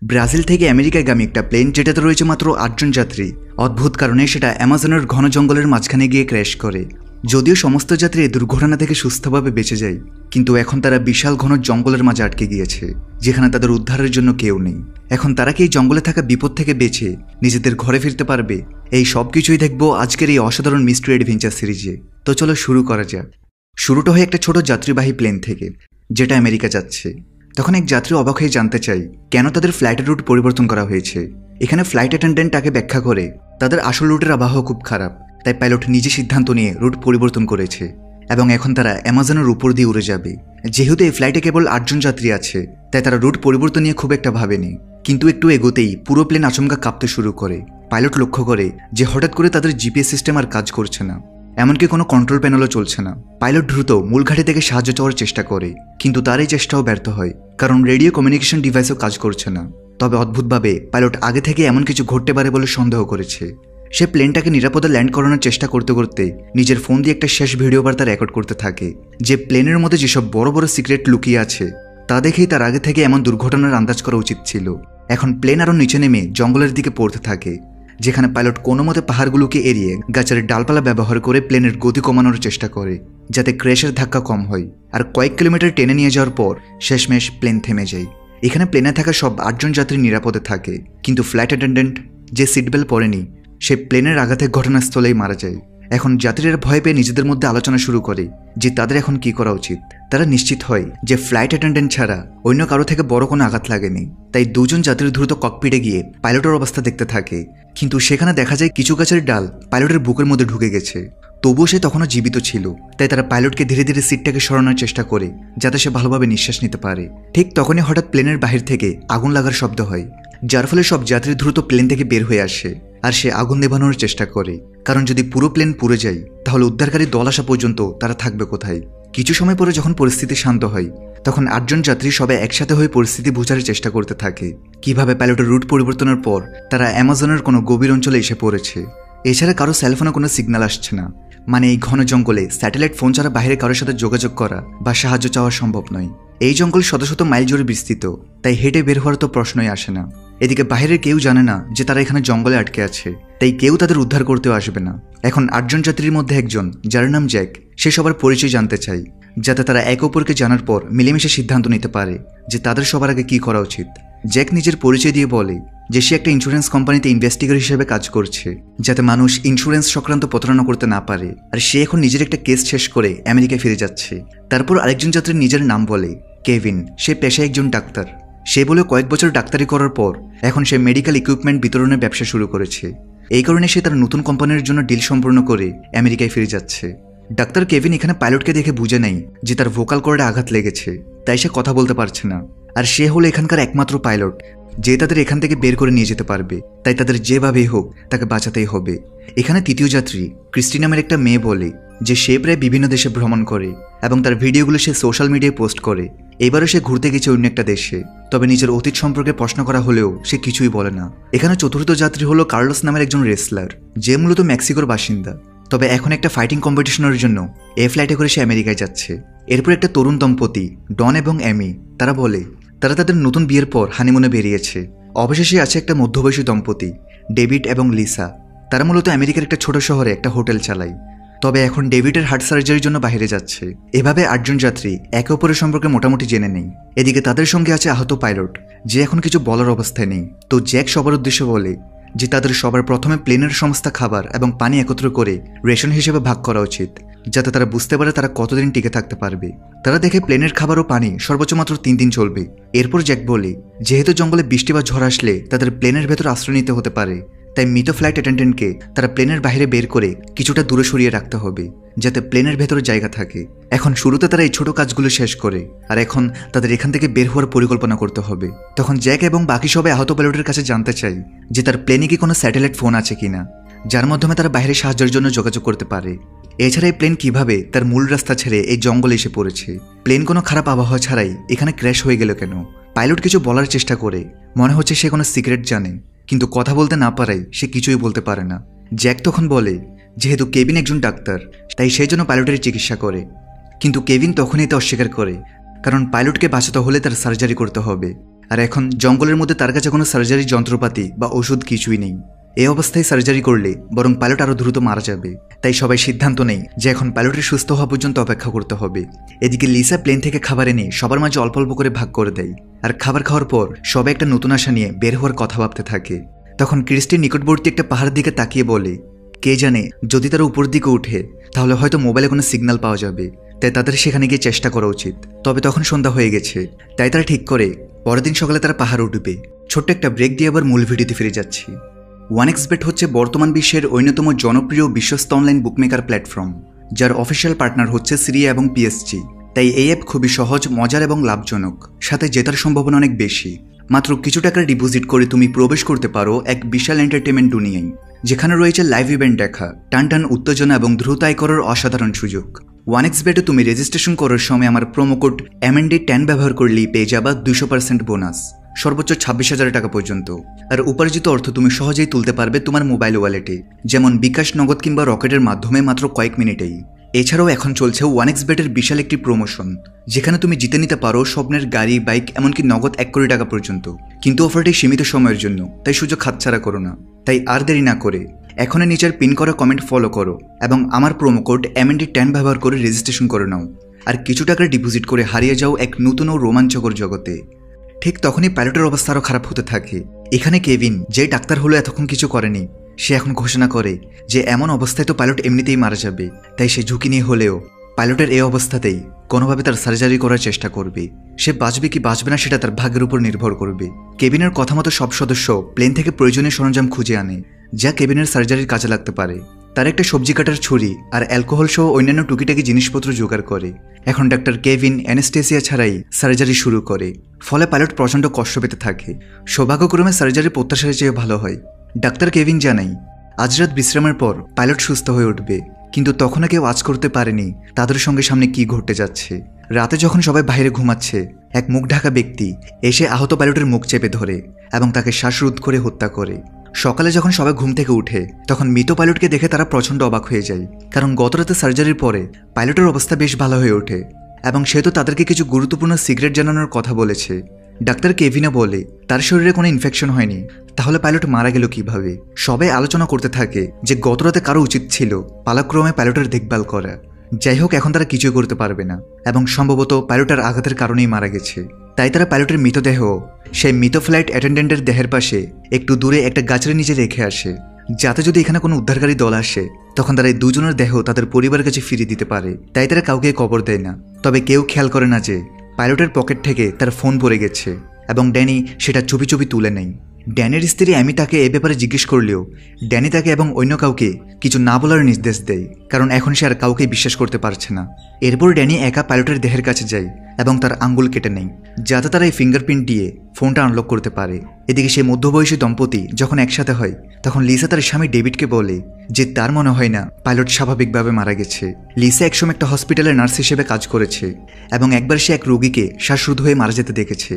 Brazil থেকে আমেরিকাগামী একটা plane যেটাতে রয়েছে মাত্র 8 জন যাত্রী অদ্ভুত কারণে সেটা অ্যামাজনের ঘন জঙ্গলের মাঝখানে গিয়ে ক্র্যাশ করে। যদিও সমস্ত যাত্রী এই দুর্ঘটনা থেকে সুস্থভাবে বেঁচে যায়, কিন্তু এখন তারা বিশাল ঘন জঙ্গলের মাঝে আটকে গিয়েছে, যেখানে তাদের উদ্ধারের জন্য কেউ নেই। এখন তারা কি এই জঙ্গলে থাকা বিপদ থেকে বেঁচে নিজেদের ঘরে ফিরতে পারবে? এই সব কিছুই দেখবো আজকের এই অসাধারণ মিস্ট্রি অ্যাডভেঞ্চার সিরিজে। তো চলো শুরু করা যাক। শুরুটা হয় একটা ছোট যাত্রীবাহী প্লেন থেকে, যেটা আমেরিকা যাচ্ছে। তখন এক যাত্রী অবাক হয়ে জানতে চাই কেন তাদের ফ্লাইটের রুট পরিবর্তন করা হয়েছে। এখানে ফ্লাইট অ্যাটেন্ডেন্ট তাকে ব্যাখ্যা করে তাদের আসল রুটের আবহাওয়া খুব খারাপ, তাই পাইলট নিজে সিদ্ধান্ত নিয়ে রুট পরিবর্তন করেছে এবং এখন তারা অ্যামাজনের উপর দিয়ে উড়ে যাবে। যেহেতু এই ফ্লাইটে কেবল 8 জন যাত্রী আছে, তাই তারা রুট পরিবর্তন নিয়ে খুব একটা ভাবেনি। কিন্তু একটু এগোতেই পুরো প্লেন আচমকা কাঁপতে শুরু করে। পাইলট লক্ষ্য করে যে হঠাৎ করে তাদের জিপিএস সিস্টেম আর কাজ করছে না, এমনকি কোনো কন্ট্রোল প্যানেলও চলছে না। পাইলট দ্রুত মূল ঘাঁটি থেকে সাহায্য চাওয়ার চেষ্টা করে, কিন্তু তার এই চেষ্টাও ব্যর্থ হয়, কারণ রেডিও কমিউনিকেশন ডিভাইসও কাজ করছে না। তবে অদ্ভুতভাবে পাইলট আগে থেকে এমন কিছু ঘটতে পারে বলে সন্দেহ করেছে। সে প্লেনটাকে নিরাপদে ল্যান্ড করানোর চেষ্টা করতে করতে নিজের ফোন দিয়ে একটা শেষ ভিডিও বার্তা রেকর্ড করতে থাকে, যে প্লেনের মধ্যে যেসব বড় বড় সিক্রেট লুকিয়ে আছে তা দেখেই তার আগে থেকে এমন দুর্ঘটনার আন্দাজ করা উচিত ছিল। এখন প্লেন আরও নিচে নেমে জঙ্গলের দিকে পড়তে থাকে, যেখানে পাইলট কোনো মতে পাহাড়গুলোকে এড়িয়ে গাছের ডালপালা ব্যবহার করে প্লেনের গতি কমানোর চেষ্টা করে, যাতে ক্র্যাশের ধাক্কা কম হয়। আর কয়েক কিলোমিটার টেনে নিয়ে যাওয়ার পর শেষমেশ প্লেন থেমে যায়। এখানে প্লেনে থাকা সব 8 জন যাত্রী নিরাপদে থাকে, কিন্তু ফ্লাইট অ্যাটেন্ডেন্ট যে সিট বেল্ট পরেনি সে প্লেনের আঘাতে ঘটনাস্থলেই মারা যায়। এখন যাত্রীরা ভয় পেয়ে নিজেদের মধ্যে আলোচনা শুরু করে যে তাদের এখন কি করা উচিত। তারা নিশ্চিত হয় যে ফ্লাইট অ্যাটেন্ডেন্ট ছাড়া অন্য কারো থেকে বড় কোনো আঘাত লাগেনি, তাই 2 জন যাত্রী দ্রুত ককপিটে গিয়ে পাইলটের অবস্থা দেখতে থাকে। কিন্তু সেখানে দেখা যায় কিছু গাছের ডাল পাইলটের বুকের মধ্যে ঢুকে গেছে, তবুও সে তখনও জীবিত ছিল। তাই তারা পাইলটকে ধীরে ধীরে সিটটাকে সরানোর চেষ্টা করে, যাতে সে ভালোভাবে নিঃশ্বাস নিতে পারে। ঠিক তখনই হঠাৎ প্লেনের বাহির থেকে আগুন লাগার শব্দ হয়, যার ফলে সব যাত্রী দ্রুত প্লেন থেকে বের হয়ে আসে আর সে আগুন নেভানোর চেষ্টা করে, কারণ যদি পুরো প্লেন পুড়ে যায় তাহলে উদ্ধারকারী দল আসা পর্যন্ত তারা থাকবে কোথায়। কিছু সময় পরে যখন পরিস্থিতি শান্ত হয়, তখন 8 জন যাত্রী সবাই একসাথে হয়ে পরিস্থিতি বোঝার চেষ্টা করতে থাকে, কিভাবে পাইলটের রুট পরিবর্তনের পর তারা অ্যামাজনের কোনো গভীর অঞ্চলে এসে পড়েছে। এছাড়া কারো সেলফোনে কোনো সিগন্যাল আসছে না, মানে এই ঘন জঙ্গলে স্যাটেলাইট ফোন ছাড়া বাইরে কারোর সাথে যোগাযোগ করা বা সাহায্য চাওয়া সম্ভব নয়। এই জঙ্গল শত শত মাইল জুড়ে বিস্তৃত, তাই হেঁটে বের হওয়ার তো প্রশ্নই আসে না। এদিকে বাইরের কেউ জানে না যে তারা এখানে জঙ্গলে আটকে আছে, তাই কেউ তাদের উদ্ধার করতেও আসবে না। এখন 8 জন যাত্রীর মধ্যে একজন, যার নাম জ্যাক, সে সবার পরিচয় জানতে চায়, যাতে তারা একে অপরকে জানার পর মিলেমিশে সিদ্ধান্ত নিতে পারে যে তাদের সবার আগে কি করা উচিত। জ্যাক নিজের পরিচয় দিয়ে বলে যে সে একটা ইন্স্যুরেন্স কোম্পানিতে ইনভেস্টিগেটর হিসেবে কাজ করছে, যাতে মানুষ ইন্স্যুরেন্স সংক্রান্ত প্রতারণা করতে না পারে। আর সে এখন নিজের একটা কেস শেষ করে আমেরিকায় ফিরে যাচ্ছে। তারপর আরেকজন যাত্রীর নিজের নাম বলে কেভিন, সে পেশায় একজন ডাক্তার। সে বলে কয়েক বছর ডাক্তারি করার পর এখন সে মেডিকেল ইকুইপমেন্ট বিতরণের ব্যবসা শুরু করেছে। এই কারণে সে তার নতুন কোম্পানির জন্য ডিল সম্পূর্ণ করে আমেরিকায় ফিরে যাচ্ছে। ডাক্তার কেভিন এখানে পাইলটকে দেখে বুঝে নেয় যে তার ভোকাল কর্ডে আঘাত লেগেছে, তাই সে কথা বলতে পারছে না। আর সে হলো এখানকার একমাত্র পাইলট যে তাদের এখান থেকে বের করে নিয়ে যেতে পারবে, তাই তাদের যেভাবেই হোক তাকে বাঁচাতেই হবে। এখানে তৃতীয় যাত্রী ক্রিস্টি নামের একটা মেয়ে বলে যে সে প্রায় বিভিন্ন দেশে ভ্রমণ করে এবং তার ভিডিওগুলো সে সোশ্যাল মিডিয়ায় পোস্ট করে। এবারও সে ঘুরতে গেছে অন্য একটা দেশে, তবে নিজের অতীত সম্পর্কে প্রশ্ন করা হলেও সে কিছুই বলে না। এখানে চতুর্থ যাত্রী হলো কার্লোস নামের একজন রেসলার, যে মূলত মেক্সিকোর বাসিন্দা, তবে এখন একটা ফাইটিং কম্পিটিশনের জন্য এই ফ্লাইটে করে সে আমেরিকায় যাচ্ছে। এরপর একটা তরুণ দম্পতি ডন এবং অ্যামি, তারা বলে তারা তাদের নতুন বিয়ের পর হানিমুনে বেরিয়েছে। অবশেষে আছে একটা মধ্যবয়সী দম্পতি ডেভিড এবং লিসা। তারা মূলত আমেরিকার একটা ছোট শহরে একটা হোটেল চালায়, তবে এখন ডেভিডের হার্ট সার্জারির জন্য বাইরে যাচ্ছে। এভাবে 8 জন যাত্রী একে অপরের সম্পর্কে মোটামুটি জেনে নেই। এদিকে তাদের সঙ্গে আছে আহত পাইলট, যে এখন কিছু বলার অবস্থায় নেই। তো জ্যাক সবার উদ্দেশ্যে বলে যে তাদের সবার প্রথমে প্লেনের সমস্ত খাবার এবং পানি একত্র করে রেশন হিসেবে ভাগ করা উচিত, যাতে তারা বুঝতে পারে তারা কতদিন টিকে থাকতে পারবে। তারা দেখে প্লেনের খাবার ও পানি সর্বোচ্চ মাত্র 3 দিন চলবে। এরপর জ্যাক বলে যেহেতু জঙ্গলে বৃষ্টি বা ঝড় আসলে তাদের প্লেনের ভেতর আশ্রয় নিতে হতে পারে, তাই মৃত ফ্লাইট অ্যাটেন্ডেন্টকে তারা প্লেনের বাইরে বের করে কিছুটা দূরে সরিয়ে রাখতে হবে, যাতে প্লেনের ভেতরে জায়গা থাকে। এখন শুরুতে তারা এই ছোট কাজগুলো শেষ করে, আর এখন তাদের এখান থেকে বের হওয়ার পরিকল্পনা করতে হবে। তখন জ্যাক এবং বাকি সবাই আহত পাইলটের কাছে জানতে চাই যে তার প্লেনে কি কোনো স্যাটেলাইট ফোন আছে কিনা, যার মাধ্যমে তারা বাইরে সাহায্যের জন্য যোগাযোগ করতে পারে। এছাড়া এই প্লেন কিভাবে তার মূল রাস্তা ছেড়ে এই জঙ্গলে এসে পড়েছে, প্লেন কোনো খারাপ আবহাওয়া ছাড়াই এখানে ক্র্যাশ হয়ে গেল কেন। পাইলট কিছু বলার চেষ্টা করে, মনে হচ্ছে সে কোনো সিক্রেট জানে, কিন্তু কথা বলতে না পারায় সে কিছুই বলতে পারে না। জ্যাক তখন বলে যেহেতু কেভিন একজন ডাক্তার, তাই সেই জন্য পাইলটের চিকিৎসা করে। কিন্তু কেভিন তখনই তা অস্বীকার করে, কারণ পাইলটকে বাঁচাতে হলে তার সার্জারি করতে হবে, আর এখন জঙ্গলের মধ্যে তার কাছে কোনো সার্জারি যন্ত্রপাতি বা ওষুধ কিছুই নেই। এই অবস্থায় সার্জারি করলে বরং পাইলট আরও দ্রুত মারা যাবে। তাই সবাই সিদ্ধান্ত নেই যে এখন পাইলটের সুস্থ হওয়া পর্যন্ত অপেক্ষা করতে হবে। এদিকে লিসা প্লেন থেকে খাবার এনে সবার মাঝে অল্প অল্প করে ভাগ করে দেয়। আর খাবার খাওয়ার পর সবাই একটা নতুন আশা নিয়ে বের হওয়ার কথা ভাবতে থাকে। তখন ক্রিস্টির নিকটবর্তী একটা পাহাড়ের দিকে তাকিয়ে বলে, কে জানে যদি তারা উপর দিকে উঠে তাহলে হয়তো মোবাইলে কোনো সিগন্যাল পাওয়া যাবে, তাই তাদের সেখানে গিয়ে চেষ্টা করা উচিত। তবে তখন সন্ধ্যা হয়ে গেছে, তাই তারা ঠিক করে পরের দিন সকালে তারা পাহাড় উঠবে। ছোট্ট একটা ব্রেক দিয়ে আবার মূল ভিডিওতে ফিরে যাচ্ছি। 1xBet হচ্ছে বর্তমান বিশ্বের অন্যতম জনপ্রিয় বিশ্বস্ত অনলাইন বুকমেকার প্ল্যাটফর্ম, যার অফিসিয়াল পার্টনার হচ্ছে সিরিয়া এবং পিএসজি। তাই এই অ্যাপ খুবই সহজ, মজার এবং লাভজনক, সাথে জেতার সম্ভাবনা অনেক বেশি। মাত্র কিছু টাকার ডিপোজিট করে তুমি প্রবেশ করতে পারো এক বিশাল এন্টারটেনমেন্ট দুনিয়ায়, যেখানে রয়েছে লাইভ ইভেন্ট দেখা, টান উত্তেজনা এবং দ্রুত আয় করার অসাধারণ সুযোগ। 1xBet-এ তুমি রেজিস্ট্রেশন করার সময় আমার প্রোমো কোড MND10 ব্যবহার করলেই পেয়ে যাবা 200% বোনাস, সর্বোচ্চ 26,000 টাকা পর্যন্ত। আর উপার্জিত অর্থ তুমি সহজেই তুলতে পারবে তোমার মোবাইল ওয়ালেটে, যেমন বিকাশ, নগদ কিংবা রকেটের মাধ্যমে মাত্র কয়েক মিনিটেই। এছাড়াও এখন চলছে 1xBet-এর বিশাল একটি প্রমোশন, যেখানে তুমি জিতে নিতে পারো স্বপ্নের গাড়ি, বাইক, এমনকি নগদ 1 কোটি টাকা পর্যন্ত। কিন্তু অফারটি সীমিত সময়ের জন্য, তাই সুযোগ হাতছাড়া করো না। তাই আর দেরি না করে এখনই নিচের পিন করা কমেন্ট ফলো করো এবং আমার প্রোমো কোড MND10 ব্যবহার করে রেজিস্ট্রেশন করে নাও। আর কিছু টাকার ডিপোজিট করে হারিয়ে যাও এক নতুন ও রোমাঞ্চকর জগতে। ঠিক তখনই পাইলটের অবস্থা আরও খারাপ হতে থাকে। এখানে কেভিন, যে ডাক্তার হলো এতক্ষণ কিছু করেনি, সে এখন ঘোষণা করে যে এমন অবস্থায় তো পাইলট এমনিতেই মারা যাবে। তাই সে ঝুঁকি নিয়ে হলেও পাইলটের এই অবস্থাতেই কোনোভাবে তার সার্জারি করার চেষ্টা করবে। সে বাঁচবে কি বাঁচবে না সেটা তার ভাগ্যের উপর নির্ভর করবে। কেভিনের কথা মতো সব সদস্য প্লেন থেকে প্রয়োজনীয় সরঞ্জাম খুঁজে আনে, যা কেভিনের সার্জারির কাজে লাগতে পারে। তার একটা সবজি কাটার ছুরি আর অ্যালকোহল সহ অন্যান্য টুকিটাকি জিনিসপত্র জোগাড় করে। এখন ডাক্তার কেভিন অ্যানেস্থেসিয়া ছাড়াই সার্জারি শুরু করে। ফলে পাইলট প্রচণ্ড কষ্ট পেতে থাকে। সৌভাগ্যক্রমে সার্জারি প্রত্যাশার চেয়ে ভালো হয়। ডাক্তার কেভিন জানাই আজ রাত বিশ্রামের পর পাইলট সুস্থ হয়ে উঠবে। কিন্তু তখনও কেউ আজ করতে পারেনি তাদের সঙ্গে সামনে কি ঘটতে যাচ্ছে। রাতে যখন সবাই বাইরে ঘুমাচ্ছে, এক মুখ ঢাকা ব্যক্তি এসে আহত পাইলটের মুখ চেপে ধরে এবং তাকে শ্বাসরোধ করে হত্যা করে। সকালে যখন সবাই ঘুম থেকে উঠে, তখন মৃত পাইলটকে দেখে তারা প্রচণ্ড অবাক হয়ে যায়, কারণ গতরাতে সার্জারির পরে পাইলটের অবস্থা বেশ ভালো হয়ে ওঠে এবং সে তো তাদেরকে কিছু গুরুত্বপূর্ণ সিক্রেট জানানোর কথা বলেছে। ডাক্তার কেভিনা বলে তার শরীরে কোনো ইনফেকশন হয়নি, তাহলে পাইলট মারা গেল কিভাবে। সবাই আলোচনা করতে থাকে যে গতরাতে কারো উচিত ছিল পালাক্রমে পাইলটের দেখভাল করা। যাই হোক, এখন তারা কিছুই করতে পারবে না এবং সম্ভবত পাইলটের আঘাতের কারণেই মারা গেছে। তাই তারা পাইলটের মৃতদেহ সেই মৃত ফ্লাইট অ্যাটেন্ডেন্টের দেহের পাশে একটু দূরে একটা গাছের নিচে রেখে আসে, যাতে যদি এখানে কোনো উদ্ধারকারী দল আসে তখন তারা এই দুজনের দেহ তাদের পরিবারের কাছে ফিরিয়ে দিতে পারে। তাই তারা কাউকে কবর দেয় না। তবে কেউ খেয়াল করে না যে পাইলটের পকেট থেকে তার ফোন পড়ে গেছে এবং ড্যানি সেটা চুপি চুপি তুলে নেয়। ড্যানির স্ত্রী অ্যামি তাকে এ ব্যাপারে জিজ্ঞেস করলেও ড্যানি তাকে এবং অন্য কাউকে কিছু না বলার নির্দেশ দেয়, কারণ এখন সে আর কাউকেই বিশ্বাস করতে পারছে না। এরপর ড্যানি একা পাইলটের দেহের কাছে যায় এবং তার আঙ্গুল কেটে নেয়, যাতে তারা এই ফিঙ্গারপ্রিন্ট দিয়ে ফোনটা আনলক করতে পারে। এদিকে সেই মধ্যবয়সী দম্পতি যখন একসাথে হয়, তখন লিসা তার স্বামী ডেভিডকে বলে যে তার মনে হয় না পাইলট স্বাভাবিকভাবে মারা গেছে। লিসা একসময় একটা হসপিটালে নার্স হিসেবে কাজ করেছে এবং একবার সে এক রোগীকে শ্বাসরোধ হয়ে মারা যেতে দেখেছে।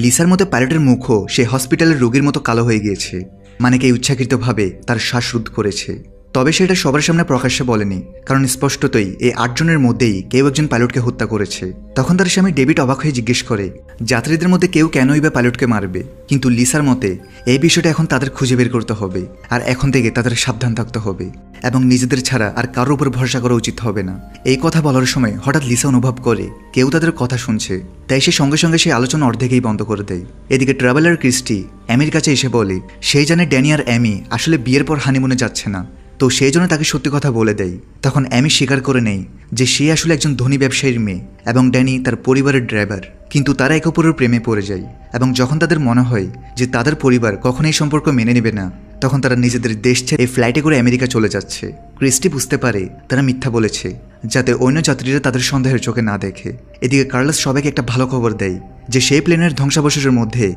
লিসার মতো পাইলটের মুখও সে হসপিটালের রোগীর মতো কালো হয়ে গিয়েছে, মানে কে ইচ্ছাকৃতভাবে তার শ্বাসরোধ করেছে। তবে সেটা সবার সামনে প্রকাশ্যে বলেনি, কারণ স্পষ্টতই এই 8 জনের মধ্যেই কেউ একজন পাইলটকে হত্যা করেছে। তখন তার স্বামী ডেভিড অবাক হয়ে জিজ্ঞেস করে যাত্রীদের মধ্যে কেউ কেনই বা পাইলটকে মারবে। কিন্তু লিসার মতে এই বিষয়টা এখন তাদের খুঁজে বের করতে হবে, আর এখন থেকে তাদের সাবধান থাকতে হবে এবং নিজেদের ছাড়া আর কারোর উপর ভরসা করা উচিত হবে না। এই কথা বলার সময় হঠাৎ লিসা অনুভব করে কেউ তাদের কথা শুনছে, তাই সে সঙ্গে সঙ্গে সেই আলোচনা অর্ধেকেই বন্ধ করে দেয়। এদিকে ট্রাভেলার ক্রিস্টি অ্যামির কাছে এসে বলে সেই জানে ড্যানি আর অ্যামি আসলে বিয়ের পর হানিমুনে যাচ্ছে না, তো সেই জন্য তাকে সত্যি কথা বলে দেয়। তখন অ্যামি স্বীকার করে নেয় যে সে আসলে একজন ধনী ব্যবসায়ীর মেয়ে এবং ড্যানি তার পরিবারের ড্রাইভার। কিন্তু তারা একে অপরের প্রেমে পড়ে যায় এবং যখন তাদের মনে হয় যে তাদের পরিবার কখনোই সম্পর্ক মেনে নেবে না, তখন তারা নিজেদের দেশ ছেড়ে এই ফ্লাইটে করে আমেরিকা চলে যাচ্ছে। ক্রিস্টি বুঝতে পারে তারা মিথ্যা বলেছে, যাতে অন্য যাত্রীরা তাদের সন্দেহের চোখে না দেখে। এদিকে কার্লোস সবাইকে একটা ভালো খবর দেয় যে সেই প্লেনের ধ্বংসাবশেষের মধ্যে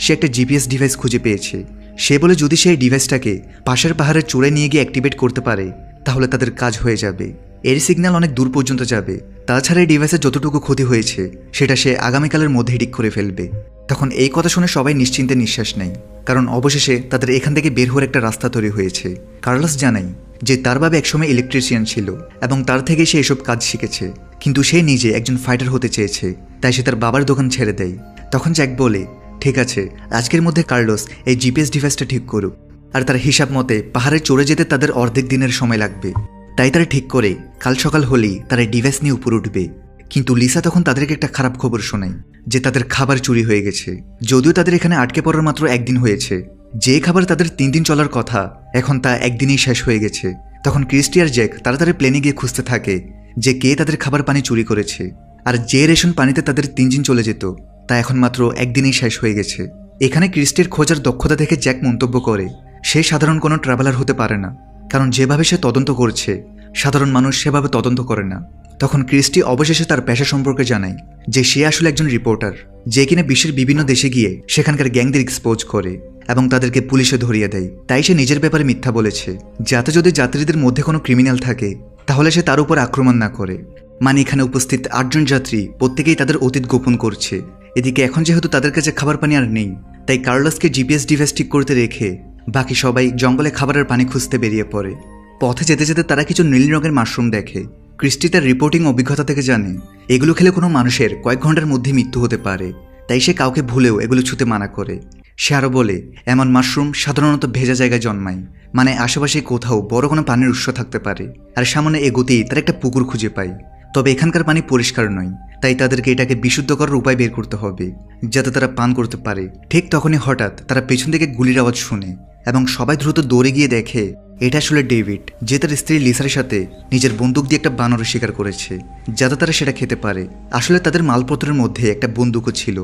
সে একটা জিপিএস ডিভাইস খুঁজে পেয়েছে। সে বলে যদি সেই ডিভাইসটাকে পাশের পাহাড়ের চূড়ায় নিয়ে গিয়ে অ্যাক্টিভেট করতে পারে তাহলে তাদের কাজ হয়ে যাবে। এর সিগন্যাল অনেক দূর পর্যন্ত যাবে। তাছাড়া এই ডিভাইসের যতটুকু ক্ষতি হয়েছে সেটা সে আগামীকালের মধ্যে ঠিক করে ফেলবে। তখন এই কথা শুনে সবাই নিশ্চিন্তে নিঃশ্বাস নেয়, কারণ অবশেষে তাদের এখান থেকে বের হওয়ার একটা রাস্তা তৈরি হয়েছে। কার্লোস জানাই যে তার বাবা একসময় ইলেকট্রিশিয়ান ছিল এবং তার থেকে সে এসব কাজ শিখেছে, কিন্তু সে নিজে একজন ফাইটার হতে চেয়েছে, তাই সে তার বাবার দোকান ছেড়ে দেয়। তখন জ্যাক বলে ঠিক আছে, আজকের মধ্যে কার্লোস এই জিপিএস ডিভাইসটা ঠিক করুক। আর তার হিসাব মতে পাহাড়ে চড়ে যেতে তাদের অর্ধেক দিনের সময় লাগবে। তাই তারা ঠিক করে কাল সকাল হলেই তারা ডিভাইস নিয়ে উপরে উঠবে। কিন্তু লিসা তখন তাদেরকে একটা খারাপ খবর শোনায় যে তাদের খাবার চুরি হয়ে গেছে। যদিও তাদের এখানে আটকে পড়ার মাত্র একদিন হয়েছে, যে খাবার তাদের 3 দিন চলার কথা এখন তা একদিনেই শেষ হয়ে গেছে। তখন ক্রিস্টি আর জ্যাক তাড়াতাড়ি প্লেনে গিয়ে খুঁজতে থাকে যে কে তাদের খাবার পানি চুরি করেছে। আর যে রেশন পানিতে তাদের 3 দিন চলে যেত তা এখন মাত্র একদিনেই শেষ হয়ে গেছে। এখানে ক্রিস্টির খোঁজার দক্ষতা দেখে জ্যাক মন্তব্য করে সে সাধারণ কোনো ট্রাভেলার হতে পারে না, কারণ যেভাবে সে তদন্ত করছে সাধারণ মানুষ সেভাবে তদন্ত করে না। তখন ক্রিস্টি অবশেষে তার পেশা সম্পর্কে জানায় যে সে আসলে একজন রিপোর্টার, যে কিনা বিশ্বের বিভিন্ন দেশে গিয়ে সেখানকার গ্যাংদের এক্সপোজ করে এবং তাদেরকে পুলিশে ধরিয়ে দেয়। তাই সে নিজের ব্যাপারে মিথ্যা বলেছে, যাতে যদি যাত্রীদের মধ্যে কোনো ক্রিমিনাল থাকে তাহলে সে তার উপর আক্রমণ না করে। মানে এখানে উপস্থিত 8 জন যাত্রী প্রত্যেকেই তাদের অতীত গোপন করছে। এদিকে এখন যেহেতু তাদের কাছে খাবার পানি আর নেই, তাই কার্লোসকে জিপিএস ডিভাইস ঠিক করতে রেখে বাকি সবাই জঙ্গলে খাবারের পানি খুঁজতে বেরিয়ে পড়ে। পথে যেতে যেতে তারা কিছু নীল রঙের মাশরুম দেখে। ক্রিস্টি তার রিপোর্টিং অভিজ্ঞতা থেকে জানে এগুলো খেলে কোনো মানুষের কয়েক ঘন্টার মধ্যে মৃত্যু হতে পারে, তাই সে কাউকে ভুলেও এগুলো ছুঁতে মানা করে। সে আরও বলে এমন মাশরুম সাধারণত ভেজা জায়গায় জন্মায়, মানে আশেপাশে কোথাও বড় কোনো পানির উৎস থাকতে পারে। আর সামনে এগোতেই তারা একটা পুকুর খুঁজে পায়, তবে এখানকার পানি পরিষ্কার নয়, তাই তাদেরকে এটাকে বিশুদ্ধ করার উপায় বের করতে হবে যাতে তারা পান করতে পারে। ঠিক তখনই হঠাৎ তারা পেছন থেকে গুলির আওয়াজ শুনে এবং সবাই দ্রুত দৌড়ে গিয়ে দেখে এটা আসলে ডেভিড, যে তার স্ত্রী লিসার সাথে নিজের বন্দুক দিয়ে একটা বানরের শিকার করেছে যাতে তারা সেটা খেতে পারে। আসলে তাদের মালপত্রের মধ্যে একটা বন্দুকও ছিল,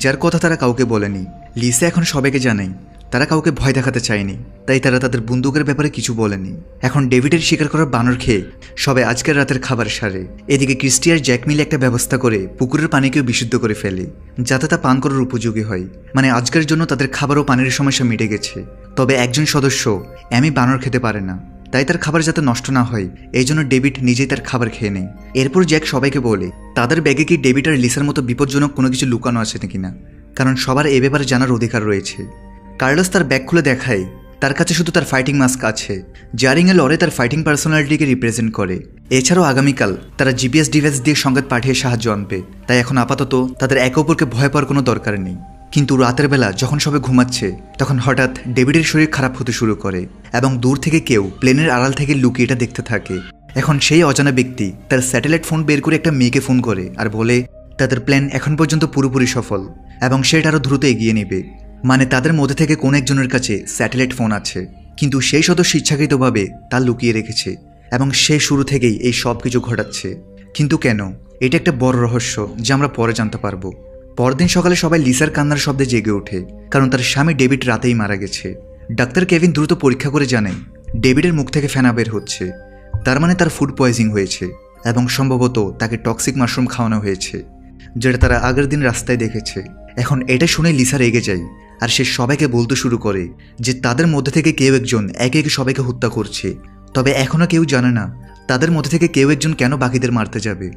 যার কথা তারা কাউকে বলেনি। লিসা এখন সবাইকে জানায় তারা কাউকে ভয় দেখাতে চায়নি, তাই তারা তাদের বন্দুকের ব্যাপারে কিছু বলেনি। এখন ডেভিডের শিকার করার বানর খেয়ে সবাই আজকের রাতের খাবার সারে। এদিকে ক্রিস্টি আর জ্যাক মিলে একটা ব্যবস্থা করে পুকুরের পানিকেও বিশুদ্ধ করে ফেলে যাতে তা পান করার উপযোগী হয়। মানে আজকের জন্য তাদের খাবার ও পানির সমস্যা মিটে গেছে। তবে একজন সদস্য অ্যামি বানর খেতে পারে না, তাই তার খাবার যাতে নষ্ট না হয় এই জন্য ডেভিড নিজেই তার খাবার খেয়ে নেয়। এরপর জ্যাক সবাইকে বলে তাদের ব্যাগে কি ডেভিড আর লিসার মতো বিপজ্জনক কোনো কিছু লুকানো আছে নাকি না, কারণ সবার এ ব্যাপারে জানার অধিকার রয়েছে। কার্লোস তার ব্যাগ খুলে দেখায় তার কাছে শুধু তার ফাইটিং মাস্ক আছে, যা রিংয়ে লড়ে তার ফাইটিং পার্সোনালিটিকে রিপ্রেজেন্ট করে। এছাড়াও আগামীকাল তারা জিপিএস ডিভাইস দিয়ে সংকেত পাঠিয়ে সাহায্য আনবে, তাই এখন আপাতত তাদের একে অপরকে ভয় পাওয়ার কোনো দরকার নেই। কিন্তু রাতের বেলা যখন সবাই ঘুমাচ্ছে তখন হঠাৎ ডেভিডের শরীর খারাপ হতে শুরু করে এবং দূর থেকে কেউ প্লেনের আড়াল থেকে লুকিয়ে এটা দেখতে থাকে। এখন সেই অজানা ব্যক্তি তার স্যাটেলাইট ফোন বের করে একটা মেয়েকে ফোন করে আর বলে তাদের প্ল্যান এখন পর্যন্ত পুরোপুরি সফল এবং সেটা আরও দ্রুত এগিয়ে নেবে। মানে তাদের মধ্যে থেকে কোন একজনের কাছে স্যাটেলাইট ফোন আছে, কিন্তু সেই সদস্য ইচ্ছাকৃতভাবে তা লুকিয়ে রেখেছে এবং সে শুরু থেকেই এই সব কিছু ঘটাচ্ছে। কিন্তু কেন, এটা একটা বড় রহস্য যা আমরা পরে জানতে পারবো। পরদিন সকালে সবাই লিসার কান্নার শব্দে জেগে ওঠে, কারণ তার স্বামী ডেভিড রাতেই মারা গেছে। ডাক্তার কেভিন দ্রুত পরীক্ষা করে জানেন ডেভিডের মুখ থেকে ফেনা বের হচ্ছে, তার মানে তার ফুড পয়জিং হয়েছে এবং সম্ভবত তাকে টক্সিক মাশরুম খাওয়ানো হয়েছে, যেটা তারা আগের দিন রাস্তায় দেখেছে। এখন এটা শুনে লিসা রেগে যায় আর সে সবাইকে বলতে শুরু করে যে তাদের মধ্যে থেকে কেউ একজন একে একে সবাইকে হত্যা করছে। তবে এখনও কেউ জানে না তাদের মধ্যে থেকে কেউ একজন কেন বাকিদের মারতে যাবে।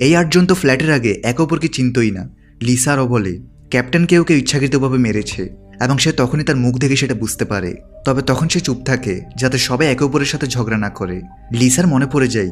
এই 8 জন তো ফ্ল্যাটের আগে একে অপরকে চিনতই না। লিসা আরও বলে ক্যাপ্টেন কেউ ইচ্ছাকৃতভাবে মেরেছে এবং সে তখনই তার মুখ দেখে সেটা বুঝতে পারে। তবে তখন সে চুপ থাকে যাতে সবাই একে অপরের সাথে ঝগড়া না করে। লিসার মনে পড়ে যায়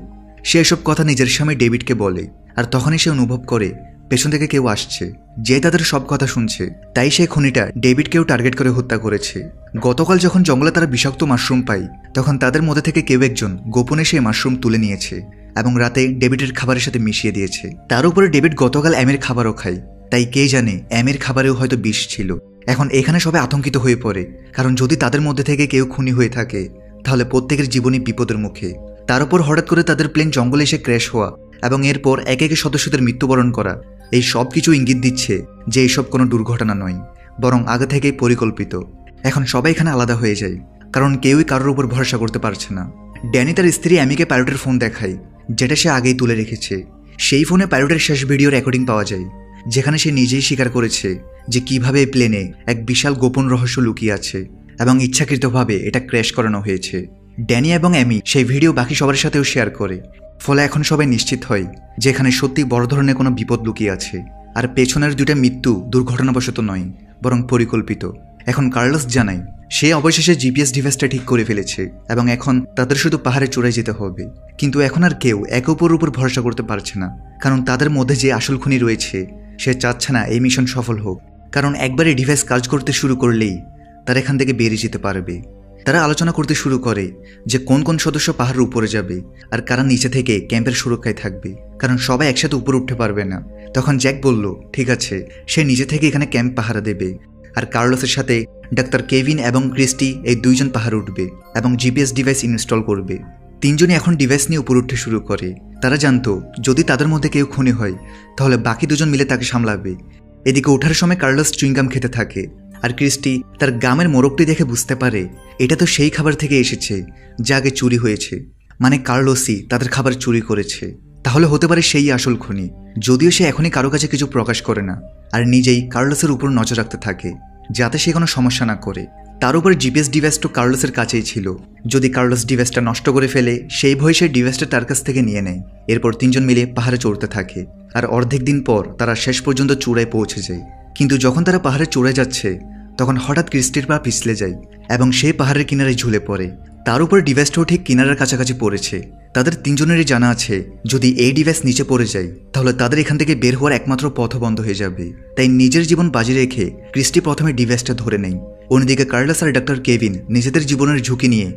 সে এসব কথা নিজের স্বামী ডেভিডকে বলে, আর তখনই সে অনুভব করে পেছন থেকে কেউ আসছে যে তাদের সব কথা শুনছে। তাই সে খুনিটা ডেভিডকেও টার্গেট করে হত্যা করেছে। গতকাল যখন জঙ্গলে তারা বিষাক্ত মাশরুম পায় তখন তাদের মধ্যে থেকে কেউ একজন গোপনে সেই মাশরুম তুলে নিয়েছে এবং রাতে ডেভিডের খাবারের সাথে মিশিয়ে দিয়েছে। তার উপরে ডেভিড গতকাল অ্যামের খাবারও খায়, তাই কে জানে অ্যামের খাবারেও হয়তো বিষ ছিল। এখন এখানে সবাই আতঙ্কিত হয়ে পড়ে, কারণ যদি তাদের মধ্যে থেকে কেউ খুনি হয়ে থাকে তাহলে প্রত্যেকের জীবনই বিপদের মুখে। তার উপর হঠাৎ করে তাদের প্লেন জঙ্গলে এসে ক্র্যাশ হওয়া এবং এরপর একে একে সদস্যদের মৃত্যুবরণ করা, এই সব কিছু ইঙ্গিত দিচ্ছে যে এইসব কোনো দুর্ঘটনা নয়, বরং আগে থেকেই পরিকল্পিত। এখন সবাই এখানে আলাদা হয়ে যায়, কারণ কেউই কারোর উপর ভরসা করতে পারছে না। ড্যানি তার স্ত্রী অ্যামিকে পাইলটের ফোন দেখায়, যেটা সে আগেই তুলে রেখেছে। সেই ফোনে পাইলটের শেষ ভিডিও রেকর্ডিং পাওয়া যায়, যেখানে সে নিজেই স্বীকার করেছে যে কিভাবে এই প্লেনে এক বিশাল গোপন রহস্য লুকিয়ে আছে এবং ইচ্ছাকৃতভাবে এটা ক্র্যাশ করানো হয়েছে। ড্যানি এবং অ্যামি সেই ভিডিও বাকি সবার সাথেও শেয়ার করে, ফলে এখন সবাই নিশ্চিত হয় যে এখানে সত্যি বড় ধরনের কোনো বিপদ লুকিয়ে আছে। আর পেছনের 2টা মৃত্যু দুর্ঘটনাবশত নয়, বরং পরিকল্পিত। এখন কার্লোস জানায় সে অবশেষে জিপিএস ডিভাইসটা ঠিক করে ফেলেছে এবং এখন তাদের শুধু পাহাড়ে চড়ে যেতে হবে। কিন্তু এখন আর কেউ একে অপরের উপর ভরসা করতে পারছে না, কারণ তাদের মধ্যে যে আসল খুনি রয়েছে সে চাচ্ছে না এই মিশন সফল হোক। কারণ একবার এই ডিভাইস কাজ করতে শুরু করলেই তারা এখান থেকে বেরিয়ে যেতে পারবে। তারা আলোচনা করতে শুরু করে যে কোন কোন সদস্য পাহাড়ের উপরে যাবে আর কারা নিচে থেকে ক্যাম্পের সুরক্ষায় থাকবে, কারণ সবাই একসাথে উপরে উঠতে পারবে না। তখন জ্যাক বলল ঠিক আছে, সে নিজে থেকে এখানে ক্যাম্প পাহারা দেবে, আর কার্লোসের সাথে ডাক্তার কেভিন এবং ক্রিস্টি এই দুইজন পাহাড়ে উঠবে এবং জিপিএস ডিভাইস ইনস্টল করবে। তিনজনই এখন ডিভাইস নিয়ে উপরে উঠতে শুরু করে। তারা জানতো যদি তাদের মধ্যে কেউ খুনি হয় তাহলে বাকি দুজন মিলে তাকে সামলাবে। এদিকে ওঠার সময় কার্লোস চুইংগাম খেতে থাকে, আর ক্রিস্টি তার গামের মোরগটি দেখে বুঝতে পারে এটা তো সেই খাবার থেকে এসেছে যা আগে চুরি হয়েছে, মানে কার্লোসই তাদের খাবার চুরি করেছে। তাহলে হতে পারে সেই আসল খুনি, যদিও সে এখনই কারো কাছে কিছু প্রকাশ করে না আর নিজেই কার্লোসের উপর নজর রাখতে থাকে যাতে সে কোনো সমস্যা না করে। তার উপর জিপিএস ডিভাইসটা কার্লোসের কাছেই ছিল, যদি কার্লোস ডিভাইসটা নষ্ট করে ফেলে সেই ভয়ে সে ডিভাইসটা তার কাছ থেকে নিয়ে নেয়। এরপর তিনজন মিলে পাহাড়ে চড়তে থাকে, আর অর্ধেক দিন পর তারা শেষ পর্যন্ত চূড়ায় পৌঁছে যায়। কিন্তু যখন তারা পাহাড়ে চড়ে যাচ্ছে তখন হঠাৎ ক্রিস্টির পা পিছলে যায় এবং সে পাহাড়ের কিনারে ঝুলে পড়ে। তার উপর ডিভাইসটাও ঠিক কিনারার কাছাকাছি পড়েছে। তাদের তিনজনেরই জানা আছে যদি এই ডিভাইস নিচে পড়ে যায় তাহলে তাদের এখান থেকে বের হওয়ার একমাত্র পথ বন্ধ হয়ে যাবে। তাই নিজের জীবন বাজি রেখে ক্রিস্টি প্রথমে ডিভাইসটা ধরে নেয়। অন্যদিকে কার্লোস আর ডাক্তার কেভিন নিজেদের জীবনের ঝুঁকি নিয়ে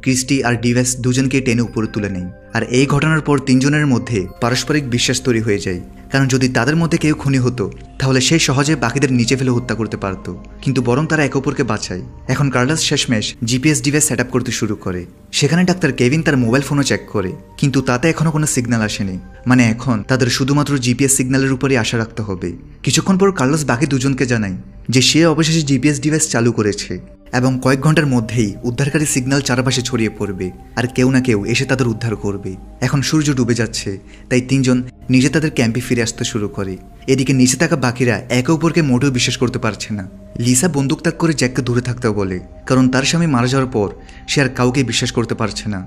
ক্রিস্টি আর ডিভাইস দুজনকে টেনে উপরে তুলে নেয়। আর এই ঘটনার পর তিনজনের মধ্যে পারস্পরিক বিশ্বাস তৈরি হয়ে যায়, কারণ যদি তাদের মধ্যে কেউ খুনি হতো তাহলে সে সহজে বাকিদের নিচে ফেলে হত্যা করতে পারত, কিন্তু বরং তারা একে অপরকে বাঁচায়। এখন কার্লোস শেষমেশ জিপিএস ডিভাইস সেট আপ করতে শুরু করে। সেখানে ডাক্তার কেভিন তার মোবাইল ফোনও চেক করে, কিন্তু তাতে এখনো কোনো সিগন্যাল আসেনি। মানে এখন তাদের শুধুমাত্র জিপিএস সিগন্যালের উপরই আশা রাখতে হবে। কিছুক্ষণ পর কার্লোস বাকি দুজনকে জানায় যে সে অবশেষে জিপিএস ডিভাইস চালু করেছে এবং কয়েক ঘন্টার মধ্যেই উদ্ধারকারী সিগন্যাল চারপাশে ছড়িয়ে পড়বে আর কেউ না কেউ এসে তাদের উদ্ধার করবে। এখন সূর্য ডুবে যাচ্ছে, তাই তিনজন নিজে তাদের ক্যাম্পে ফিরে আসতে শুরু করে। এদিকে নিচে থাকা বাকিরা একে অপরকে মোটেও বিশ্বাস করতে পারছে না। লিসা বন্দুক তাক করে জ্যাককে দূরে থাকতেও বলে, কারণ তার স্বামী মারা যাওয়ার পর সে আর কাউকে বিশ্বাস করতে পারছে না।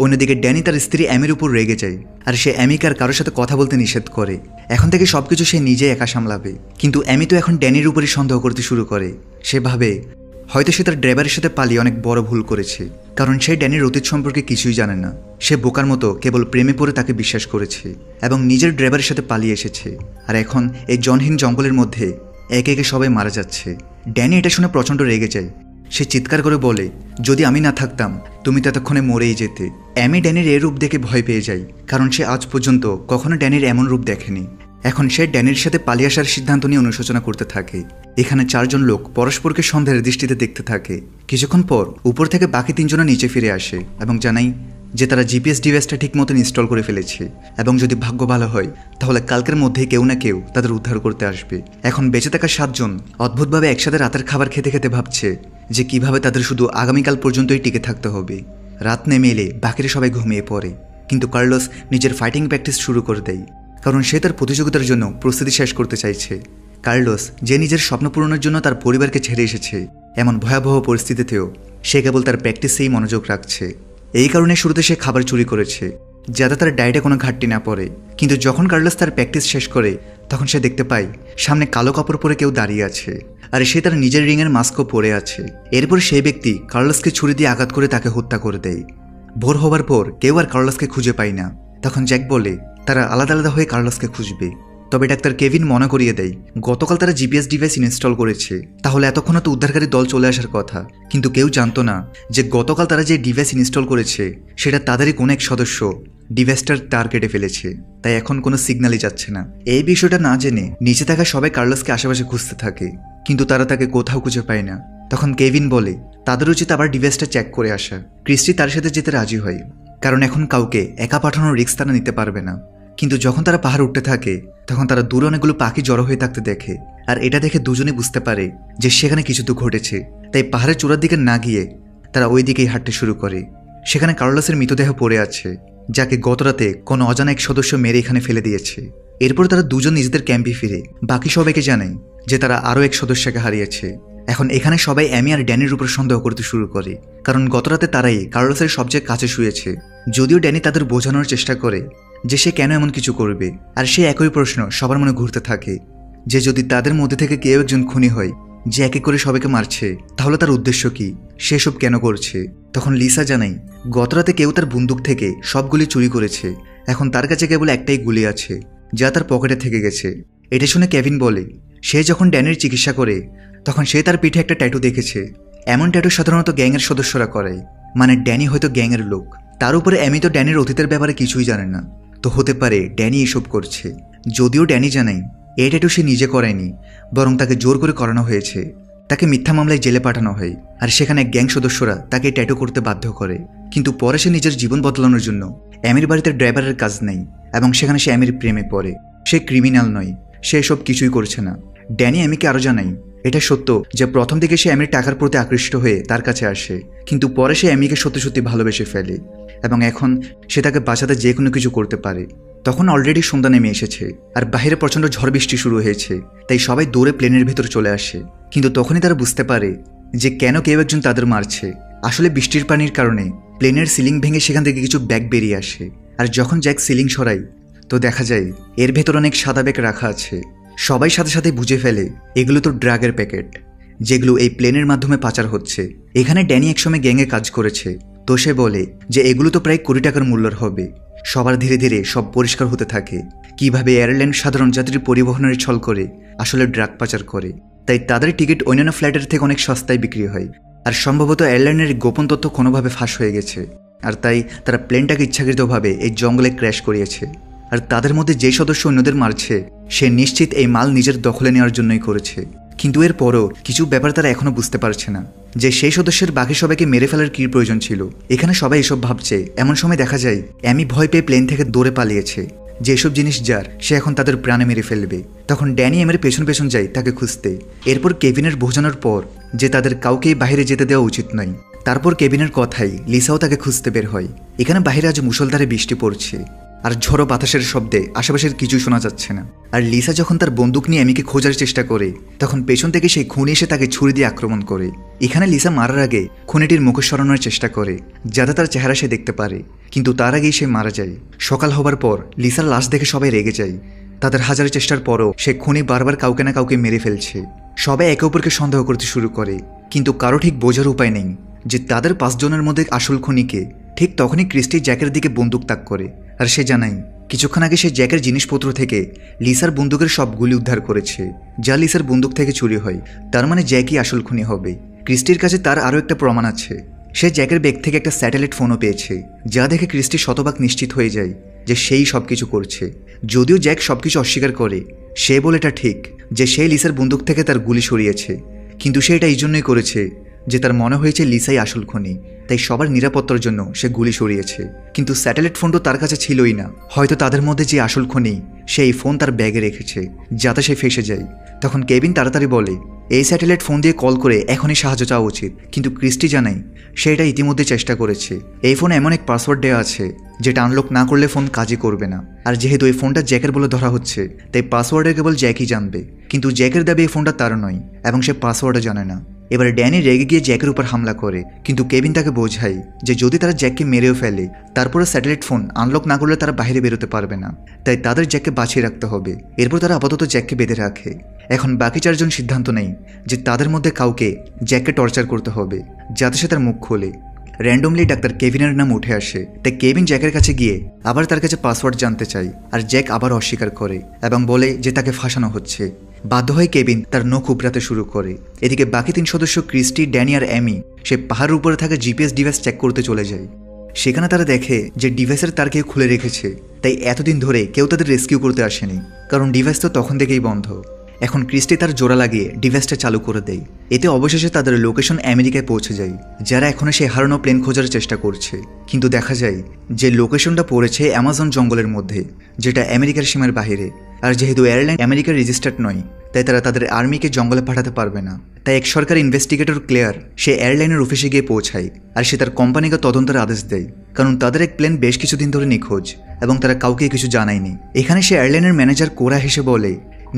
অন্যদিকে ড্যানি তার স্ত্রী অ্যামির উপর রেগে যায়, আর সে অ্যামিকে আর কারোর সাথে কথা বলতে নিষেধ করে। এখন থেকে সবকিছু সে নিজে একা সামলাবে। কিন্তু অ্যামি তো এখন ড্যানির উপরই সন্দেহ করতে শুরু করে। সে ভাবে হয়তো সে তার ড্রাইভারের সাথে পালিয়ে অনেক বড় ভুল করেছে, কারণ সে ড্যানির অতীত সম্পর্কে কিছুই জানে না। সে বোকার মতো কেবল প্রেমে পড়ে তাকে বিশ্বাস করেছে এবং নিজের ড্রাইভারের সাথে পালিয়ে এসেছে। আর এখন এই জনহীন জঙ্গলের মধ্যে একে একে সবাই মারা যাচ্ছে। ড্যানি এটা শুনে প্রচণ্ড রেগে যায়। সে চিৎকার করে বলে, যদি আমি না থাকতাম তুমি তো এতক্ষণে মরেই যেতে। অ্যামি ড্যানির এই রূপ দেখে ভয় পেয়ে যায়, কারণ সে আজ পর্যন্ত কখনো ড্যানির এমন রূপ দেখেনি। এখন সে ড্যানির সাথে পালিয়ে আসার সিদ্ধান্ত নিয়ে অনুশোচনা করতে থাকে। এখানে চারজন লোক পরস্পরকে সন্দেহের দৃষ্টিতে দেখতে থাকে। কিছুক্ষণ পর উপর থেকে বাকি তিনজনও নিচে ফিরে আসে এবং জানাই যে তারা জিপিএস ডিভাইসটা ঠিক মতো ইনস্টল করে ফেলেছে এবং যদি ভাগ্য ভালো হয় তাহলে কালকের মধ্যেই কেউ না কেউ তাদের উদ্ধার করতে আসবে। এখন বেঁচে থাকা সাতজন অদ্ভুতভাবে একসাথে রাতের খাবার খেতে খেতে ভাবছে যে কিভাবে তাদের শুধু আগামীকাল পর্যন্তই টিকে থাকতে হবে। রাত নেমে এলে বাকিরা সবাই ঘুমিয়ে পড়ে, কিন্তু কার্লোস নিজের ফাইটিং প্র্যাকটিস শুরু করে দেয়, কারণ সে তার প্রতিযোগিতার জন্য প্রস্তুতি শেষ করতে চাইছে। কার্লোস যে নিজের স্বপ্ন পূরণের জন্য তার পরিবারকে ছেড়ে এসেছে, এমন ভয়াবহ পরিস্থিতিতেও সে কেবল তার প্র্যাকটিসেই মনোযোগ রাখছে। এই কারণে শুরুতে সে খাবার চুরি করেছে যাতে তার ডায়েটে কোনো ঘাটতি না পড়ে। কিন্তু যখন কার্লোস তার প্র্যাকটিস শেষ করে তখন সে দেখতে পায় সামনে কালো কাপড় পরে কেউ দাঁড়িয়ে আছে, আর সে তার নিজের রিংয়ের মাস্কও পরে আছে। এরপর সেই ব্যক্তি কার্লোসকে ছুরি দিয়ে আঘাত করে তাকে হত্যা করে দেয়। ভোর হবার পর কেউ আর কার্লোসকে খুঁজে পায় না। তখন জ্যাক বলে তারা আলাদা আলাদা হয়ে কার্লোসকে খুঁজবে। তবে ডাক্তার কেভিন মনে করিয়ে দেয় গতকাল তারা জিপিএস ডিভাইস ইনস্টল করেছে, তাহলে এতক্ষণ তো উদ্ধারকারী দল চলে আসার কথা। কিন্তু কেউ জানতো না যে গতকাল তারা যে ডিভাইস ইনস্টল করেছে সেটা তাদেরই কোনো এক সদস্য ডিভাইসটার তার কেটে ফেলেছে, তাই এখন কোনো সিগন্যালই যাচ্ছে না। এই বিষয়টা না জেনে নিচে থাকা সবাই কার্লোসকে আশেপাশে খুঁজতে থাকে, কিন্তু তারা তাকে কোথাও খুঁজে পায় না। তখন কেভিন বলে তাদের উচিত আবার ডিভাইসটা চেক করে আসা। ক্রিস্টি তার সাথে যেতে রাজি হয়, কারণ এখন কাউকে একা পাঠানোর রিস্ক তারা নিতে পারবে না। কিন্তু যখন তারা পাহাড় উঠতে থাকে তখন তারা দূরে অনেকগুলো পাখি জড়ো হয়ে থাকতে দেখে, আর এটা দেখে দুজনে বুঝতে পারে যে সেখানে কিছু তো ঘটেছে। তাই পাহাড়ের চূড়ার দিকে না গিয়ে তারা ওই দিকেই হাঁটতে শুরু করে। সেখানে কার্লোসের মৃতদেহ পড়ে আছে, যাকে গতরাতে কোনো অজানা এক সদস্য মেরে এখানে ফেলে দিয়েছে। এরপর তারা দুজন নিজেদের ক্যাম্পে ফিরে বাকি সবাইকে জানায় যে তারা আরও এক সদস্যকে হারিয়েছে। এখন এখানে সবাই অ্যামি আর ড্যানির উপর সন্দেহ করতে শুরু করে, কারণ গতরাতে তারাই কার্লোসের সবচেয়ে কাছে শুয়েছে। যদিও ড্যানি তাদের বোঝানোর চেষ্টা করে যে সে কেন এমন কিছু করবে, আর সে একই প্রশ্ন সবার মনে ঘুরতে থাকে যে যদি তাদের মধ্যে থেকে কেউ একজন খুনি হয় যে এক এক করে সবাইকে মারছে, তাহলে তার উদ্দেশ্য কি, সে সব কেন করছে। তখন লিসা জানাই গতরাতে কেউ তার বন্দুক থেকে সবগুলি চুরি করেছে, এখন তার কাছে কেবল একটাই গুলি আছে যা তার পকেটে থেকে গেছে। এটা শুনে কেভিন বলে সে যখন ড্যানির চিকিৎসা করে তখন সে তার পিঠে একটা ট্যাটু দেখেছে। এমন ট্যাটু সাধারণত গ্যাংয়ের সদস্যরা করায়, মানে ড্যানি হয়তো গ্যাংয়ের লোক। তার উপরে অ্যামি তো ড্যানির অতীতের ব্যাপারে কিছুই জানে না, তো হতে পারে ড্যানি এসব করছে। যদিও ড্যানি জানাই এই ট্যাটু সে নিজে করায়নি, বরং তাকে জোর করে করানো হয়েছে। তাকে মিথ্যা মামলায় জেলে পাঠানো হয়, আর সেখানে গ্যাং সদস্যরা তাকে ট্যাটু করতে বাধ্য করে। কিন্তু পরে সে নিজের জীবন বদলানোর জন্য অ্যামির বাড়িতে ড্রাইভারের কাজ নেয় এবং সেখানে সে অ্যামির প্রেমে পড়ে। সে ক্রিমিনাল নয়, সে এসব কিছুই করছে না। ড্যানি অ্যামিকে আরও জানাই এটা সত্য যে প্রথম দিকে সে অ্যামির টাকার প্রতি আকৃষ্ট হয়ে তার কাছে আসে, কিন্তু পরে সে অ্যামিকে সত্যি সত্যি ভালোবেসে ফেলে এবং এখন সে তাকে বাঁচাতে যে কোনো কিছু করতে পারে। তখন অলরেডি সন্ধ্যা নেমে এসেছে আর বাইরে প্রচণ্ড ঝড় বৃষ্টি শুরু হয়েছে, তাই সবাই দৌড়ে প্লেনের ভেতর চলে আসে। কিন্তু তখনই তারা বুঝতে পারে যে কেন কেউ একজন তাদের মারছে। আসলে বৃষ্টির পানির কারণে প্লেনের সিলিং ভেঙে সেখান থেকে কিছু ব্যাগ বেরিয়ে আসে, আর যখন জ্যাক সিলিং সরায় তো দেখা যায় এর ভেতর অনেক সাদা ব্যাগ রাখা আছে। সবাই সাথে সাথে বুঝে ফেলে এগুলো তো ড্রাগের প্যাকেট, যেগুলো এই প্লেনের মাধ্যমে পাচার হচ্ছে। এখানে ড্যানি একসময় গ্যাংয়ে কাজ করেছে, তো সে বলে যে এগুলো তো প্রায় 20 টাকার মূল্যের হবে। সবার ধীরে ধীরে সব পরিষ্কার হতে থাকে কিভাবে এয়ারলাইন সাধারণ যাত্রী পরিবহনের ছল করে আসলে ড্রাগ পাচার করে। তাই তাদের টিকিট অন্যান্য ফ্লাইটের থেকে অনেক সস্তায় বিক্রি হয়, আর সম্ভবত এয়ারলাইনের গোপন তথ্য কোনোভাবে ফাঁস হয়ে গেছে, আর তাই তারা প্লেনটাকে ইচ্ছাকৃতভাবে এই জঙ্গলে ক্র্যাশ করিয়েছে। আর তাদের মধ্যে যে সদস্য অন্যদের মারছে সে নিশ্চিত এই মাল নিজের দখলে নেওয়ার জন্যই করেছে। কিন্তু এরপরও কিছু ব্যাপার তারা এখনো বুঝতে পারছে না যে সেই সদস্যের বাকি সবাইকে মেরে ফেলার কী প্রয়োজন ছিল। এখানে সবাই এসব ভাবছে, এমন সময় দেখা যায় অ্যামি ভয় পেয়ে প্লেন থেকে দৌড়ে পালিয়েছে। যেসব জিনিস যার সে এখন তাদের প্রাণে মেরে ফেলবে। তখন ড্যানি অ্যামির পেছন পেছন যায় তাকে খুঁজতে। এরপর কেভিনের বোঝানোর পর যে তাদের কাউকেই বাইরে যেতে দেওয়া উচিত নয়, তারপর কেভিনের কথাই লিসাও তাকে খুঁজতে বের হয়। এখানে বাইরে আজ মুষলধারে বৃষ্টি পড়ছে আর ঝড়ো বাতাসের শব্দে আশেপাশের কিছুই শোনা যাচ্ছে না। আর লিসা যখন তার বন্দুক নিয়ে অ্যামিকে খোঁজার চেষ্টা করে তখন পেছন থেকে সেই খুনি এসে তাকে ছুরি দিয়ে আক্রমণ করে। এখানে লিসা মারার আগে খুনিটির মুখ সরানোর চেষ্টা করে যাতে তার চেহারা সে দেখতে পারে, কিন্তু তার আগেই সে মারা যায়। সকাল হবার পর লিসার লাশ দেখে সবাই রেগে যায়। তাদের হাজার চেষ্টার পরও সে খুনি বারবার কাউকে না কাউকে মেরে ফেলছে। সবাই একে অপরকে সন্দেহ করতে শুরু করে, কিন্তু কারো ঠিক বোঝার উপায় নেই যে তাদের 5 জনের মধ্যে আসল খুনিকে। ঠিক তখনই ক্রিস্টি জ্যাকের দিকে বন্দুক তাক করে, আর সে জানায় কিছুক্ষণ আগে সে জ্যাকের জিনিসপত্র থেকে লিসার বন্দুকের সব গুলি উদ্ধার করেছে, যা লিসার বন্দুক থেকে চুরি হয়। তার মানে জ্যাকই আসল খুনি হবে। ক্রিস্টির কাছে তার আরও একটা প্রমাণ আছে। সে জ্যাকের ব্যাগ থেকে একটা স্যাটেলাইট ফোনও পেয়েছে, যা দেখে ক্রিস্টি শতভাগ নিশ্চিত হয়ে যায় যে সেই সব কিছু করছে। যদিও জ্যাক সবকিছু অস্বীকার করে, সে বলে এটা ঠিক যে সে লিসার বন্দুক থেকে তার গুলি সরিয়েছে, কিন্তু সে এটা এই জন্যই করেছে যে তার মনে হয়েছে লিসাই আসল খুনি, তাই সবার নিরাপত্তার জন্য সে গুলি সরিয়েছে। কিন্তু স্যাটেলাইট ফোন তো তার কাছে ছিলই না। হয়তো তাদের মধ্যে যে আসল খুনি সেই ফোন তার ব্যাগে রেখেছে যাতে সে ফেসে যায়। তখন কেভিন তাড়াতাড়ি বলে এই স্যাটেলাইট ফোন দিয়ে কল করে এখনই সাহায্য চাওয়া উচিত, কিন্তু ক্রিস্টি জানায় সে এটা ইতিমধ্যে চেষ্টা করেছে। এই ফোনে এমন এক পাসওয়ার্ড দেওয়া আছে যেটা আনলক না করলে ফোন কাজই করবে না। আর যেহেতু এই ফোনটা জ্যাকের বলে ধরা হচ্ছে তাই পাসওয়ার্ডে কেবল জ্যাকই জানবে, কিন্তু জ্যাকের দাবি এই ফোনটা তার নয় এবং সে পাসওয়ার্ডও জানে না। এবার ড্যানি রেগে গিয়ে জ্যাকের উপর হামলা করে, কিন্তু কেভিন তাকে বোঝায় যে যদি তারা জ্যাককে মেরেও ফেলে তারপরে স্যাটেলাইট ফোন আনলক না করলে তারা বাইরে বেরোতে পারবে না, তাই তাদের জ্যাককে বাঁচিয়ে রাখতে হবে। এরপর তারা আপাতত জ্যাককে বেঁধে রাখে। এখন বাকি 4 জন সিদ্ধান্ত নেয় যে তাদের মধ্যে কাউকে জ্যাককে টর্চার করতে হবে যাতে সে তার মুখ খোলে। র্যান্ডমলি ডাক্তার কেভিনের নাম উঠে আসে, তাই কেভিন জ্যাকের কাছে গিয়ে আবার তার কাছে পাসওয়ার্ড জানতে চায়, আর জ্যাক আবার অস্বীকার করে এবং বলে যে তাকে ফাঁসানো হচ্ছে। বাধ্য হয়ে কেভিন তার নখ উপড়াতে শুরু করে। এদিকে বাকি 3 সদস্য ক্রিস্টি, ড্যানি আর অ্যামি সে পাহাড়ের উপরে থাকা জিপিএস ডিভাইস চেক করতে চলে যায়। সেখানে তারা দেখে যে ডিভাইসের তার কেউ খুলে রেখেছে, তাই এতদিন ধরে কেউ তাদের রেস্কিউ করতে আসেনি, কারণ ডিভাইস তো তখন থেকেই বন্ধ। এখন ক্রিস্টি তার জোড়া লাগিয়ে ডিভাইসটা চালু করে দেয়। এতে অবশেষে তাদের লোকেশন আমেরিকায় পৌঁছে যায়, যারা এখনো সেই হারানো প্লেন খোঁজার চেষ্টা করছে। কিন্তু দেখা যায় যে লোকেশনটা পড়েছে অ্যামাজন জঙ্গলের মধ্যে, যেটা আমেরিকার সীমার বাইরে। আর যেহেতু এয়ারলাইন আমেরিকার রেজিস্টার্ড নয় তাই তারা তাদের আর্মিকে জঙ্গলে পাঠাতে পারবে না। তাই এক সরকারি ইনভেস্টিগেটর ক্লেয়ার সে এয়ারলাইনের অফিসে গিয়ে পৌঁছায়, আর সে তার কোম্পানিকে তদন্তের আদেশ দেয়, কারণ তাদের এক প্লেন বেশ কিছুদিন ধরে নিখোঁজ এবং তারা কাউকে কিছু জানায়নি। এখানে সে এয়ারলাইনের ম্যানেজার কোরা হেসে বলে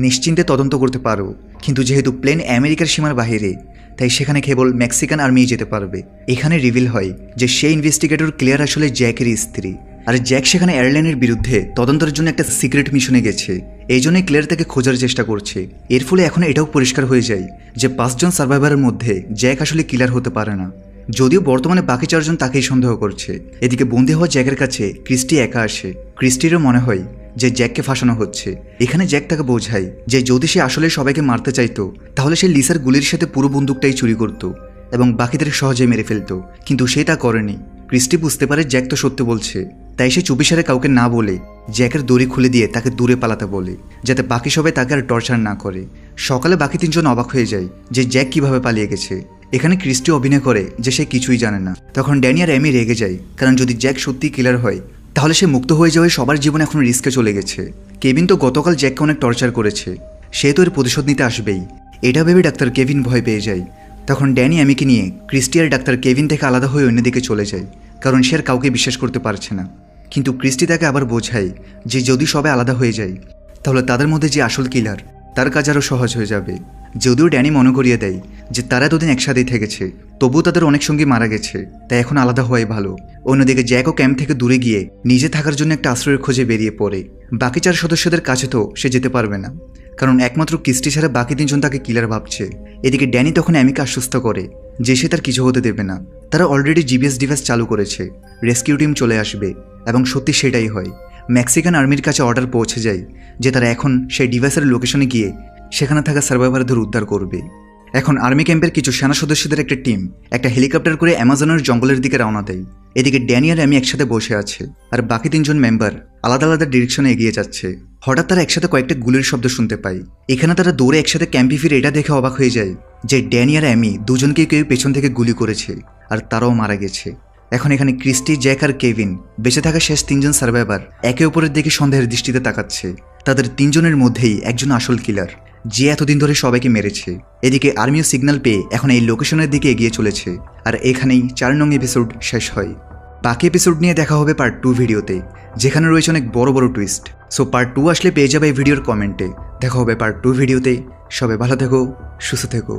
নিশ্চিন্তে তদন্ত করতে পারো, কিন্তু যেহেতু প্লেন আমেরিকার সীমার বাইরে তাই সেখানে কেবল মেক্সিকান আর্মি যেতে পারবে। এখানে রিভিল হয় যে সেই ইনভেস্টিগেটর ক্লেয়ার আসলে জ্যাকের স্ত্রী, আর জ্যাক সেখানে এয়ারলাইনের বিরুদ্ধে তদন্তের জন্য একটা সিক্রেট মিশনে গেছে। এই জন্যই ক্লেয়ার তাকে খোঁজার চেষ্টা করছে। এর ফলে এখন এটাও পরিষ্কার হয়ে যায় যে 5 জন সার্ভাইভারের মধ্যে জ্যাক আসলে কিলার হতে পারে না, যদিও বর্তমানে বাকি 4 জন তাকেই সন্দেহ করছে। এদিকে বন্দী হওয়া জ্যাকের কাছে ক্রিস্টি একা আসে। ক্রিস্টিরও মনে হয় যে জ্যাককে ফাঁসানো হচ্ছে। এখানে জ্যাক তাকে বোঝায় যে যদি সে আসলে সবাইকে মারতে চাইতো তাহলে সে লিসার গুলির সাথে পুরো বন্দুকটাই চুরি করত এবং বাকিদের সহজে মেরে ফেলতো, কিন্তু সে তা করেনি। ক্রিস্টি বুঝতে পারে জ্যাক তো সত্যি বলছে, তাই সে চুপিসারে কাউকে না বলে জ্যাকের দড়ি খুলে দিয়ে তাকে দূরে পালাতে বলে, যাতে বাকি সবাই তাকে আর টর্চার না করে। সকালে বাকি 3 জন অবাক হয়ে যায় যে জ্যাক কিভাবে পালিয়ে গেছে। এখানে ক্রিস্টি অভিনয় করে যে সে কিছুই জানে না। তখন ড্যানি আর অ্যামি রেগে যায়, কারণ যদি জ্যাক সত্যি কিলার হয় তাহলে সে মুক্ত হয়ে যাওয়ায় সবার জীবন এখন রিস্কে চলে গেছে। কেভিন তো গতকাল জ্যাককে অনেক টর্চার করেছে, সে তো এর প্রতিশোধ নিতে আসবেই। এটা ভেবে ডাক্তার কেভিন ভয় পেয়ে যায়। তখন ড্যানি অ্যামিকে নিয়ে ক্রিস্টি আর ডাক্তার কেভিন থেকে আলাদা হয়ে অন্যদিকে চলে যায়, কারণ সে আর কাউকে বিশ্বাস করতে পারছে না। কিন্তু ক্রিস্টি তাকে আবার বোঝায় যে যদি সবাই আলাদা হয়ে যায় তাহলে তাদের মধ্যে যে আসল কিলার তার কাজ আরও সহজ হয়ে যাবে। যদিও ড্যানি মনে করিয়ে দেয় যে তারা দুদিন একসাথেই থেকেছে, তবুও তাদের অনেক সঙ্গী মারা গেছে, তাই এখন আলাদা হওয়াই ভালো। অন্যদিকে জ্যাকও ক্যাম্প থেকে দূরে গিয়ে নিজে থাকার জন্য একটা আশ্রয়ের খোঁজে বেরিয়ে পড়ে। বাকি 4 সদস্যদের কাছে তো সে যেতে পারবে না, কারণ একমাত্র ক্রিস্টি ছাড়া বাকি 3 জন তাকে কিলার ভাবছে। এদিকে ড্যানি তখন অ্যামিকে আশ্বস্ত করে যে সে তার কিছু হতে দেবে না। তারা অলরেডি জিপিএস ডিভাইস চালু করেছে, রেস্কিউ টিম চলে আসবে, এবং সত্যি সেটাই হয়। মেক্সিকান আর্মির কাছে অর্ডার পৌঁছে যায় যে তারা এখন সেই ডিভাইসের লোকেশনে গিয়ে সেখানে থাকা সার্ভাইভারদের উদ্ধার করবে। এখন আর্মি ক্যাম্পের কিছু সেনা সদস্যদের একটা টিম একটা হেলিকপ্টার করে অ্যামাজনের জঙ্গলের দিকে রওনা দেয়। এদিকে ড্যানি আর অ্যামি একসাথে বসে আছে, আর বাকি 3 জন মেম্বার আলাদা আলাদা ডিরেকশনে এগিয়ে যাচ্ছে। হঠাৎ তারা একসাথে কয়েকটা গুলির শব্দ শুনতে পায়। এখানে তারা দৌড়ে একসাথে ক্যাম্পে ফিরে এটা দেখে অবাক হয়ে যায় যে ড্যানি আর অ্যামি দুজনকে কেউ পেছন থেকে গুলি করেছে, আর তারাও মারা গেছে। এখন এখানে ক্রিস্টি, জ্যাক আর কেভিন বেঁচে থাকা শেষ 3 জন সার্ভাইভার একে অপরের দিকে সন্দেহের দৃষ্টিতে তাকাচ্ছে। তাদের 3 জনের মধ্যেই একজন আসল কিলার, যে এতদিন ধরে সবাইকে মেরেছে। এদিকে আর্মিও সিগন্যাল পেয়ে এখন এই লোকেশনের দিকে এগিয়ে চলেছে। আর এখানেই 4 নং এপিসোড শেষ হয়। বাকি এপিসোড নিয়ে দেখা হবে পার্ট 2 ভিডিওতে, যেখানে রয়েছে অনেক বড় বড় টুইস্ট। সো পার্ট 2 আসলে পেয়ে যাবে এই ভিডিওর কমেন্টে। দেখা হবে পার্ট 2 ভিডিওতে। সবাই ভালো থেকো, সুস্থ থেকো।